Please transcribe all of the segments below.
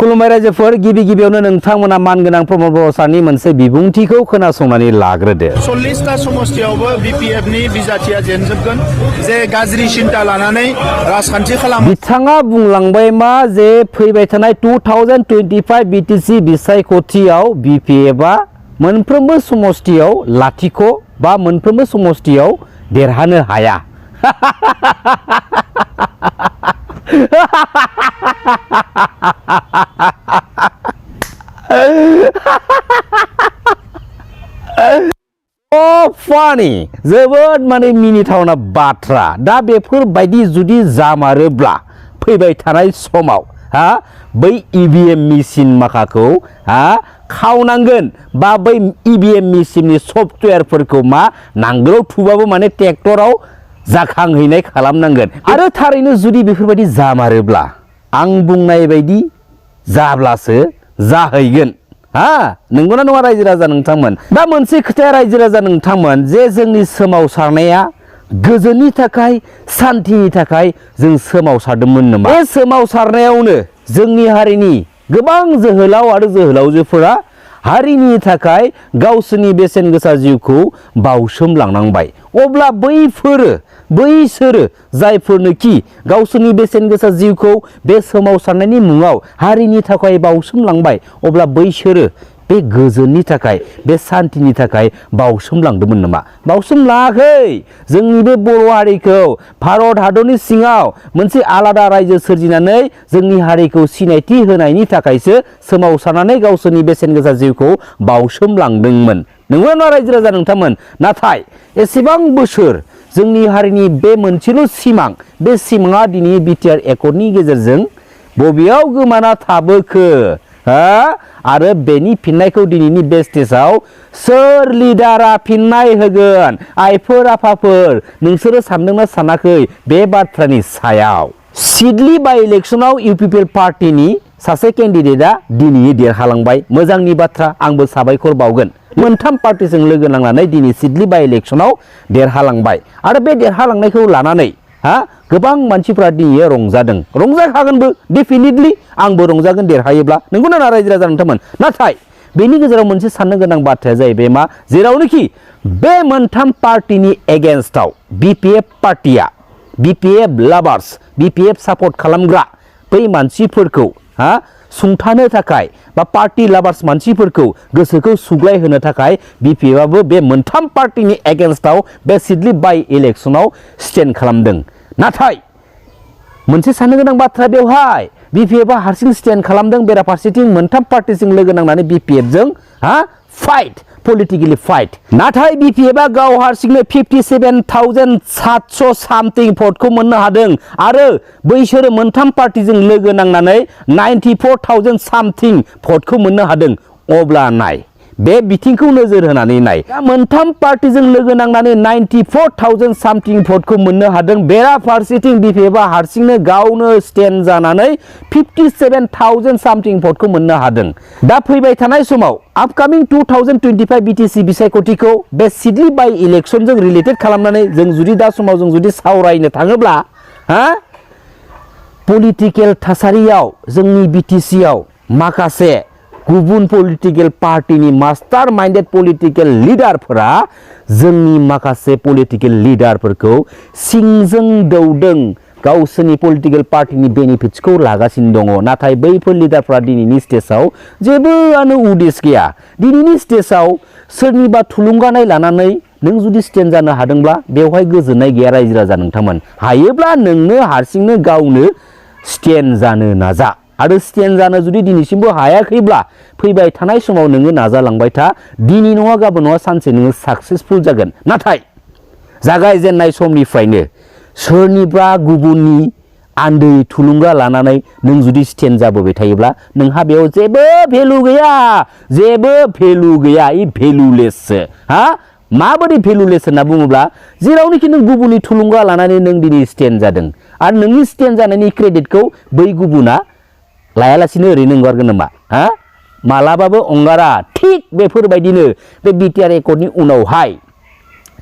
खुलुमबाय रायजोफोर गिबि गिबियावनो नोंथांमोना मानगोनां प्रमद बर' सारनि मोनसे बिबुंथिखौ खोनासंनानै लाग्रोदो 40टा समस्थियावबो BPF नि बिजाथिया जेनजोबगोन जे गाज्रि सिन्ता लानानै राजखान्थि खालामो बिथाङा बुंलांबाय मा जे फैबाय थानाय 2025 BTC बिसायख'थियाव BPF आ मोनफ्रोमबो समस्थियाव लाथिख' बा मोनफ्रोमबो समस्थियाव देरहानो हाया फानि जोबोद माने मिनिथावना बाथ्रा दा बेफोरबायदि जुदि जामारोब्ला फैबाय थानाय समाव बै EVM मेसिन माखाखौ खावनांगोन बा बै EVM मेसिननि सफ्टवेयारफोरखौ मा नांगोलाव थुबाबो माने ट्रेक्टराव जाखांहैनाय खालामनांगोन आरो थारैनो जुदि बेफोरबायदि जामारोब्ला आं बुंनाय बायदि जाब्लासो जाहैगोन नंगौना नङा रायजो राजा नोंथांमोन दा मोनसे खोथाया रायजो राजा नोंथांमोन जे जोंनि सोमावसारनाया गोजोननि थाखाय सान्थिनि थाखाय जों सोमावसारदोंमोन नामा बे सोमावसारनायावनो जोंनि हारिनि गोबां जोहोलाव आरो जोहोलावजोफोरा हारिनि थाखाय गावसोरनि बेसेन गोसा जिउखौ बावसोमलांनांबाय अब्ला बैसोरो जायफोरनोखि गावसोरनि बेसेन गोसा जिउखौ बे सोमावसारनायनि मुङाव हारिनि थाखाय बावसोमलांबाय अब्ला बैसोरो बे गोजोननि थाखाय बे सान्थिनि थाखाय बावसोमलांदोंमोन नामा बावसोमलाङाखै जोंनि बे बर' हारिखौ भारत हादरनि सिङाव मोनसे आलादा रायजो सोरजिनानै जोंनि हारिखौ सिनायथि होनायनि थाखायसो सोमावसारनानै गावसोरनि बेसेन गोसा जिउखौ बावसोमलांदोंमोन नंगौना नङा रायजो राजा नोंथांमोन नाथाय एसेबां बोसोर जोंनि हारिनि बे मोनसेल' सिमां बे सिमाङा दिनै बिटिआर एकर्डनि गेजेरजों बबेयाव गोमाना थाबोखो आरो बेनि फिननायखौ दिनैनि बे स्टेजाव सोर लिडारा फिननाय होगोन आइफोर आफाफोर नोंसोरो सानदोंना सानाखै बे बाथ्रानि सायाव सिडली बाइ इलेक्शनाव UPPL पार्टीनि सासे केन्डिडेटआ दिनै देरहालांबाय मोजांनि बाथ्रा आंबो साबायखर बावगोन मोनथाम पार्टीजों लोगो नांनानै दिनै सिडली बाइ इलेक्शनाव देरहालांबाय आरो बे देरहालांनायखौ लानानै गोबां मानसिफ्रा दिनै रंजादों रंजाखागोनबो डेफिनेटलि आंबो रंजागोन देरहायोब्ला नंगौना नङा रायजो राजा नोंथांमोन नाथाय बेनि गेजेराव मोनसे साननो गोनां बाथ्राया जाहैबाय मा जेरावनोखि बे मोनथाम पार्टीनि एगेन्स्टआव BPF पार्टीया BPF लाभार्स BPF सापर्ट खालामग्रा बै मानसिफोरखौ सुंथानो थाखाय बा पार्टी लाभार्स मानसिफोरखौ गोसोखौ सुग्लाय होनो थाखाय BPF आबो बे मोनथाम पार्टीनि एगेन्स्टआव बे सिडली बाइ इलेक्शनाव स्टेन्ड खालामदों नाथाय मोनसे साननो गोनां बाथ्रा बेवहाय BPF आ हारसिं स्टेन्ड खालामदों बेराफारसेथिं मोनथाम पार्टीजों लोगो नांनानै BPF जों फाइट पलिटिकेलि फाइट नाथाय BPF आ गाव हारसिंनो 57,700 सामथिं भटखौ मोननो हादों आरो बैसोरो मोनथाम पार्टीजों लोगो नांनानै 94,000 सामथिं भटखौ मोननो हादों अब्ला नाय बे बिथिंखौ नोजोर होनानै नाय मोनथाम पार्टीजों लोगो नांनानै 94,000 सामथिं भटखौ मोननो हादों बेराफारसेथिं BPF आ हारसिंनो गावनो स्टेन्ड जानानै 57,000 सामथिं भटखौ मोननो हादों दा फैबाय थानाय समाव आपकामिं 2025 BTC बिसायख'थिखौ बे सिडली बाइ इलेक्शनजों रिलेटेड खालामनानै जों जुदि दा समाव जों जुदि सावरायनो थाङोब्ला पलिटिकेल थासारियाव जोंनि BTC आव माखासे गुबुन पलिटिकेल पार्टीनि मास्टार माइन्डेड पलिटिकेल लिडारफोरा जोंनि माखासे पलिटिकेल लिडारफोरखौ सिंजों दौदों गावसोरनि पलिटिकेल पार्टीनि बेनिफिट्सखौ लागासिनो दङ नाथाय बैफोर लिडारफोरा दिनैनि स्टेजाव जेबोआनो उदिस गैया दिनैनि स्टेजाव सोरनिबा थुलुंगानाय लानानै नों जुदि स्टेन्ड जानो हादोंब्ला बेवहाय गोजोननाय गैया रायजो राजा नोंथांमोन हायोब्ला नोंनो हारसिंनो गावनो स्टेन्ड जानो नाजा आरो स्टेन्ड जानो जुदि दिनैसिमबो हायाखैब्ला फैबाय थानाय समाव नोङो नाजालांबाय था दिनै नङा गाबोन नङा सानसे नोङो साक्सेसफुल जागोन नाथाय जागायजेननाय समनिफ्रायनो सोरनिबा गुबुननि आन्दै थुलुंगा लानानै नों जुदि स्टेन्ड जाबोबाय थायोब्ला नोंहा बेयाव जेबो भेलु गैया इ भेलुलेससो माबोरै भेलुलेस होनना बुङोब्ला जेरावनोखि नों गुबुननि थुलुंगा लानानै नों दिनै स्टेन्ड जादों आरो नोंनि स्टेन्ड जानायनि क्रेडिटखौ बै गुबुना लायालासिनो ओरैनो ओंगारगोन नामा मालाबाबो अंगारा थिग बेफोरबायदिनो बे बिटिआर एकर्डनि उनावहाय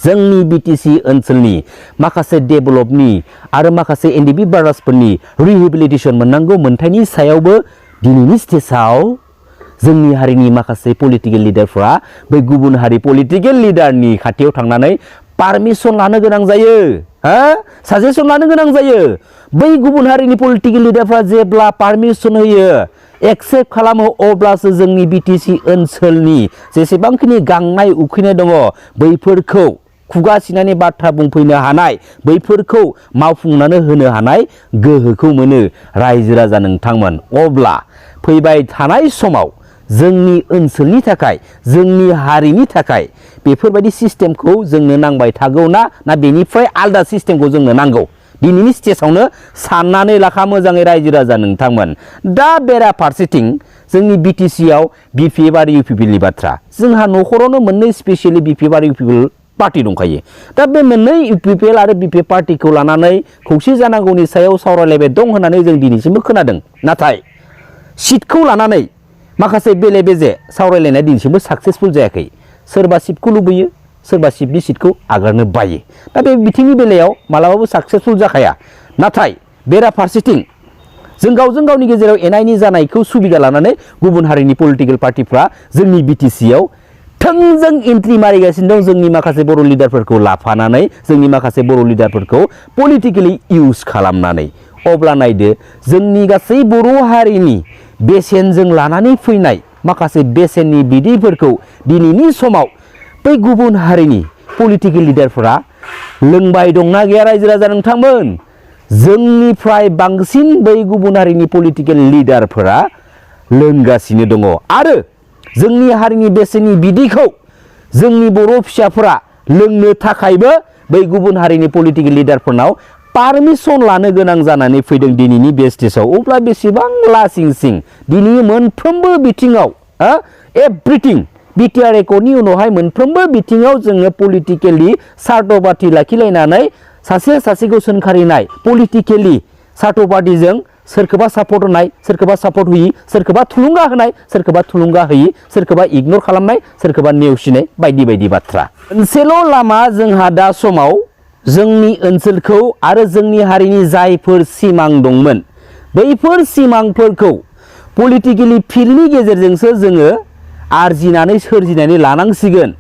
जोंनि बिटिसि ओनसोलनि माखासे डेभेलपनि आरो माखासे एनडिबि ब्रादार्सफोरनि रिहेबिलिटेसन मोननांगौ मोनथायनि सायावबो दिनैनि स्टेजाव जोंनि हारिनि माखासे पलिटिकेल लिडारफ्रा बै गुबुन हारि पलिटिकेल लिडारनि खाथियाव थांनानै पारमिसन लानो गोनां जायो साजेसन लानो गोनां जायो बै गुबुन हारिनि पलिटिकेल लिडारफ्रा जेब्ला पारमिसन होयो एक्सेप्ट खालामो अब्लासो जोंनि बिटिसि ओनसोलनि जेसेबांखिनि गांनाय उखैनाय दङ बैफोरखौ खुगा सिनानै बाथ्रा बुंफैनो हानाय बैफोरखौ मावफुंनानै होनो हानाय गोहोखौ मोनो रायजो राजा नोंथांमोन अब्ला फैबाय थानाय समाव जोंनि ओनसोलनि थाखाय जोंनि हारिनि थाखाय बेफोरबायदि सिस्टेमखौ जोंनो नांबाय थागौ ना बेनिफ्राय आलदा सिस्टेमखौ जोंनो नांगौ दिनैनि स्टेजावनो साननानै लाखा मोजाङै रायजो राजा नोंथांमोन दा बेराफारसेथिं जोंनि बिटिसिआव बिपिएफ आरो इउपिपिएलनि बाथ्रा जोंहा न'खरावनो मोननै स्पेसियेलि बिपिएफ आरो इउपिपिएल पार्टी दंखायो दा बे मोननै इउपिपिएल आरो बिपिएफ पार्टीखौ लानानै खौसे जानांगौनि सायाव सावरायलायबाय दं होननानै जों दिनैसिमबो खोनादों नाथाय सिटखौ लानानै माखासे बेले बेजे सावरायलायनाया दिनैसिमबो साक्सेसफुल जायाखै सोरबा सिटखौ लुबैयो सोरबा सिटनि सिटखौ आगारनो बायो दा बे बिथिंनि बेलायाव मालाबाबो साक्सेसफुल जाखाया नाथाय बेराफारसेथिं जों गावजों गावनि गेजेराव एना एनि जानायखौ सुबिदा लानानै गुबुन हारिनि पलिटिकेल पार्टीफ्रा जोंनि बिटिसिआव थोंजों एन्ट्रि मारिगासिनो दं जोंनि माखासे बर' लिडारफोरखौ लाफानानै जोंनि माखासे बर' लिडारफोरखौ पलिटिकेलि इउज खालामनानै अब्ला नायदो जोंनि गासै बर' हारिनि बेसेनजों लानानै फैनाय माखासे बेसेननि बिदैफोरखौ दिनैनि समाव बै गुबुन हारिनि पलिटिकेल लिडारफोरा लोंबाय दंना गैया रायजो राजा नोंथांमोन जोंनिफ्राय बांसिन बै गुबुन हारिनि पलिटिकेल लिडारफोरा लोंगासिनो दङ आरो जोंनि हारिनि बेसेननि बिदैखौ जोंनि बर' फिसाफोरा लोंनो थाखायबो बै गुबुन हारिनि पलिटिकेल लिडारफोरनाव पारमिसन लानो गोनां जानानै फैदों दिनैनि बे स्टेजाव अब्ला बेसेबां लासिं सिं दिनै मोनफ्रोमबो बिथिङाव एभ्रिथिं बिटिआर एकर्डनि उनावहाय मोनफ्रोमबो बिथिङाव जोङो पलिटिकेलि सार्थ पार्टी लाखिलायनानै सासे सासेखौ सोंखारिनाय पलिटिकेलि सार्थ पार्टीजों सोरखौबा सापर्ट होनाय सोरखौबा सापर्ट होयि सोरखौबा थुलुंगा होनाय सोरखौबा थुलुंगा होयि सोरखौबा इगनर खालामनाय सोरखौबा नेवसिनाय बायदि बायदि बाथ्रा मोनसेल' लामा जोंहा दा समाव जोंनि ओनसोलखौ आरो जोंनि हारिनि जायफोर सिमां दंमोन बैफोर सिमांफोरखौ पलिटिकेलि फिल्डनि गेजेरजोंसो जोङो आरजिनानै सोरजिनानै लानांसिगोन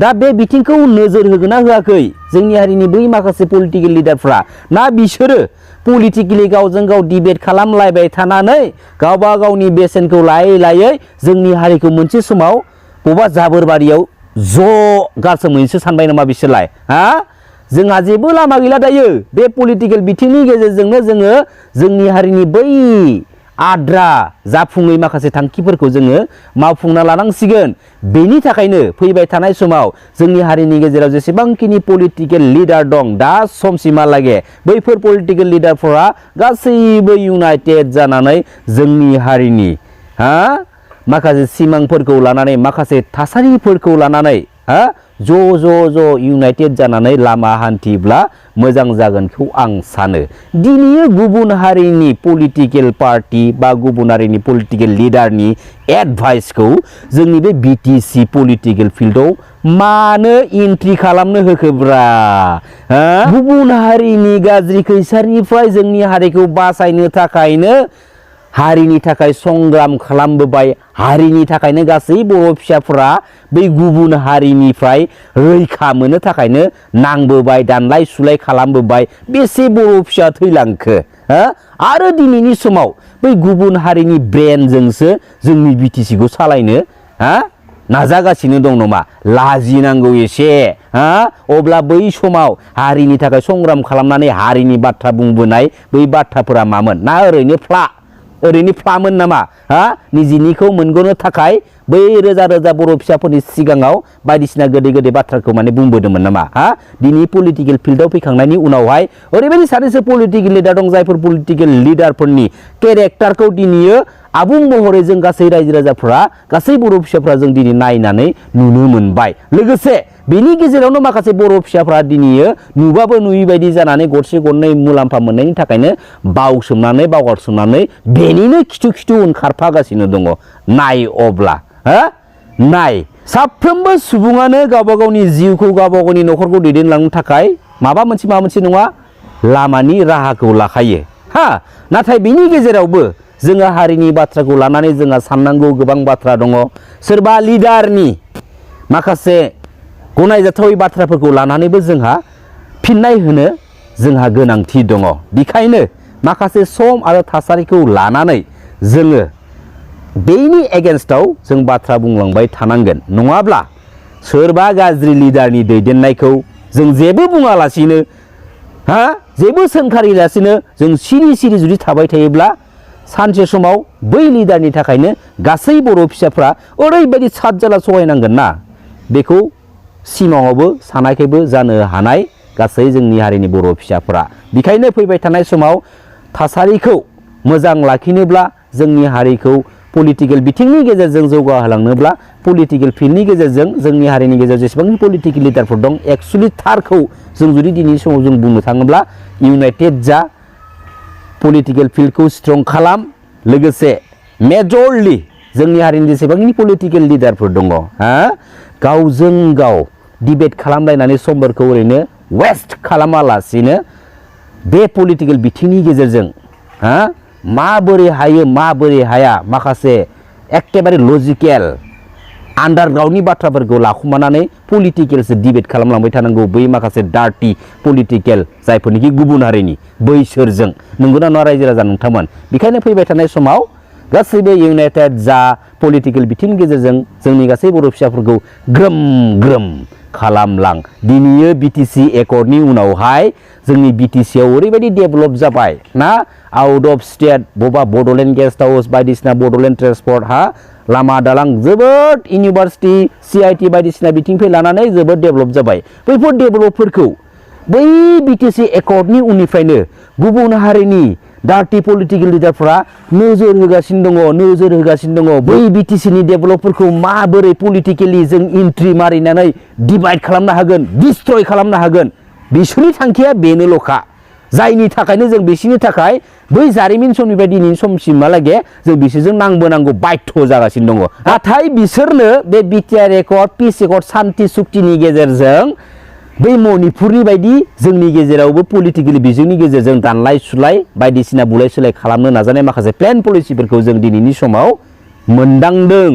दा बे बिथिंखौ नोजोर होगोन ना होआखै जोंनि हारिनि बै माखासे पलिटिकेल लिडारफ्रा ना बिसोरो पलिटिकेलि गावजों गाव डिबेट खालामलायबाय थानानै गावबा गावनि बेसेनखौ लायै लायै जोंनि हारिखौ मोनसे समाव बबेबा जाबोरबारियाव ज' गारसोमहैनोसो सानबाय नामा बिसोरलाय जोंहा जेबो लामा गैला दायो बे पलिटिकेल बिथिंनि गेजेरजोंनो जोङो जोंनि हारिनि बै आद्रा जाफुङै माखासे थांखिफोरखौ जोङो मावफुंना लानांसिगोन बेनि थाखायनो फैबाय थानाय समाव जोंनि हारिनि गेजेराव जेसेबांखिनि पलिटिकेल लिडार दं दा समसिमहालागै बैफोर पलिटिकेल लिडारफोरा गासैबो इउनाइटेड जानानै जोंनि हारिनि माखासे सिमांफोरखौ लानानै माखासे थासारिफोरखौ लानानै ज' इउनाइटेड जानानै लामा हान्थिब्ला मोजां जागोनखौ आं सानो दिनै गुबुन हारिनि पलिटिकेल पार्टी बा गुबुन हारिनि पलिटिकेल लिडारनि एडभाइसखौ जोंनि बे बिटिसि पलिटिकेल फिल्डआव मानो एन्ट्रि खालामनो होखोब्रा गुबुन हारिनि गाज्रि खैसारनिफ्राय जोंनि हारिखौ बासायनो थाखायनो हारिनि थाखाय संग्राम खालामबोबाय हारिनि थाखायनो गासै बर' फिसाफोरा बै गुबुन हारिनिफ्राय रैखा मोननो थाखायनो नांबोबाय दानलाय सुलाय खालामबोबाय बेसे बर' फिसा थैलांखो आरो दिनैनि समाव बै गुबुन हारिनि ब्रेनजोंसो जोंनि बिटिसिखौ सालायनो नाजागासिनो दं नामा लाजिनांगौ एसे अब्ला बै समाव हारिनि थाखाय संग्राम खालामनानै हारिनि बाथ्रा बुंबोनाय बै बाथ्राफोरा मामोन ना ओरैनो फ्लामोन नामा निजिनिखौ मोनग'नो थाखाय बै रोजा रोजा बर' फिसाफोरनि सिगाङाव बायदिसिना गोदै गोदै बाथ्राखौ माने बुंबोदोंमोन नामा दिनै पलिटिकेल फिल्डआव फैखांनायनि उनावहाय ओरैबायदि सानैसो पलिटिकेल लिडार दं जायफोर पलिटिकेल लिडारफोरनि केरेक्टारखौ दिनै आबुं महरै जों गासै रायजो राजाफ्रा गासै बर' फिसाफ्रा जों दिनै नायनानै नुनो मोनबाय लोगोसे बेनि गेजेरावनो माखासे बर' फिसाफ्रा दिनै नुबाबो नुयै बायदि जानानै गरसे गरनै मुलाम्फा मोननायनि थाखायनो बावगारसोमनानै बेनिनो खिथु खिथु ओंखारफागासिनो दङ नाय अब्ला नाय साफ्रोमबो सुबुङानो गावबा गावनि जिउखौ गावबा गावनि न'खरखौ दैदेनलांनो थाखाय माबा मोनसे नङा लामानि राहाखौ लाखायो नाथाय बेनि गेजेरावबो जोंहा हारिनि बाथ्राखौ लानानै जोंहा साननांगौ गोबां बाथ्रा दङ सोरबा लिडारनि माखासे गनायजाथावै बाथ्राफोरखौ लानानैबो जोंहा फिननाय होनो जोंहा गोनांथि दङ बेखायनो माखासे सम आरो थासारिखौ लानानै जोङो बेनि एगेन्स्टआव जों बाथ्रा बुंलांबाय थानांगोन नङाब्ला सोरबा गाज्रि लिडारनि दैदेननायखौ जों जेबो बुङालासिनो जेबो सोंखारिलासिनो जों सिरि जुदि थाबाय थायोब्ला सानसे समाव बै लिडारनि थाखायनो गासै बर' फिसाफ्रा ओरैबायदि सातजाला सहायनांगोन ना बेखौ सिमाङावबो सानाखैबो जानो हानाय गासै जोंनि हारिनि बर' फिसाफ्रा बेखायनो फैबाय थानाय समाव थासारिखौ मोजां लाखिनोब्ला जोंनि हारिखौ पलिटिकेल बिथिंनि गेजेरजों जौगाहोलांनोब्ला पलिटिकेल फिल्डनि गेजेरजों जोंनि हारिनि गेजेराव जेसेबां पलिटिकेल लिडारफोर दं एक्सुअलि थारखौ जों जुदि दिनैनि समाव जों बुंनो थाङोब्ला इउनाइटेड जा पलिटिकेल फिल्डखौ स्ट्रं खालाम लोगोसे मेजरलि जोंनि हारिनि जेसेबांनि पलिटिकेल लिडारफोर दङ गावजों गाव डिबेट खालामलायनानै समफोरखौ ओरैनो वेस्ट खालामालासिनो बे पलिटिकेल बिथिंनि गेजेरजों माबोरै हायो माबोरै हाया माखासे एखेबारे लजिकेल आन्डारग्राउन्डनि बाथ्राफोरखौ लाखुमानानै पलिटिकेलसो डिबेट खालामलांबाय थानांगौ बै माखासे डार्टि पलिटिकेल जायफोरनिखि गुबुन हारिनि बैसोरजों नंगौना नङा रायजो राजा नोंथांमोन बेखायनो फैबाय थानाय समाव गासैबो इउनाइटेड जा पलिटिकेल बिथिंनि गेजेरजों जोंनि गासै बर' फिसाफोरखौ ग्रोम ग्रोम खालामलां दिनैयो बिटिसि एकर्डनि उनावहाय जोंनि बिटिसिआव ओरैबायदि डेभेलप जाबाय ना आउट अफ स्टेट बबेबा बड'लेण्ड गेस्ट हाउस बायदिसिना बड'लेण्ड ट्रेन्सपर्ट लामा दालां जोबोद इउनिभार्सिटि CIT बायदिसिना बिथिंनिफ्राय लानानै जोबोद डेभेलप जाबाय बैफोर डेभेलपफोरखौ बै बिटिसि एकर्डनि उननिफ्रायनो गुबुन हारिनि डार्टि पलिटिकेल लिडारफोरा नोजोर होगासिनो दङ बै बिटिसिनि डेभेलपफोरखौ माबोरै पलिटिकेलि जों एन्ट्रि मारिनानै डिभाइड खालामनो हागोन डिस्ट्रय खालामनो हागोन बिसोरनि थांखिया बेनोल'खा जायनि थाखायनो जों बिसोरनि थाखाय बै जारिमिन समनिफ्राय दिनैनि समसिमहालागै जों बिसोरजों नांबोनांगौ बाध्य जागासिनो दङ नाथाय बिसोरनो बे बिटिआर एकर्ड पिस एकर्ड सान्ति सुक्तिनि गेजेरजों बै मणिपुरनि बायदि जोंनि गेजेरावबो पलिटिकेल बिजोंनि गेजेरजों दानलाय सुलाय बायदिसिना बुलाय सुलाय खालामनो नाजानाय माखासे प्लेन पलिसिफोरखौ जों दिनैनि समाव मोनदांदों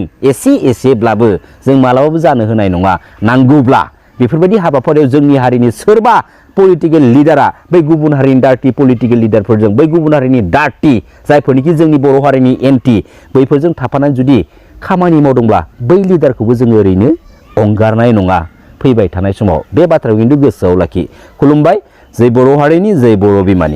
एसेब्लाबो जों मालाबाबो जानो होनाय नङा नांगौब्ला बेफोरबायदि हाबाफारियाव जोंनि हारिनि सोरबा पलिटिकेल लिडारा बै गुबुन हारिनि डार्टि पलिटिकेल लिडारफोरजों बै गुबुन हारिनि डार्टि जायफोरनिखि जोंनि बर' हारिनि एन्टि बैफोरजों थाफानानै जुदि खामानि मावदोंब्ला बै लिडारखौबो जोङो ओरैनो अंगारनाय नङा फैबाय थानाय समाव बे बाथ्राखौ खिन्थु गोसोआव लाखि खुलुमबाय जै बर' हारिनि जै बर' बिमानि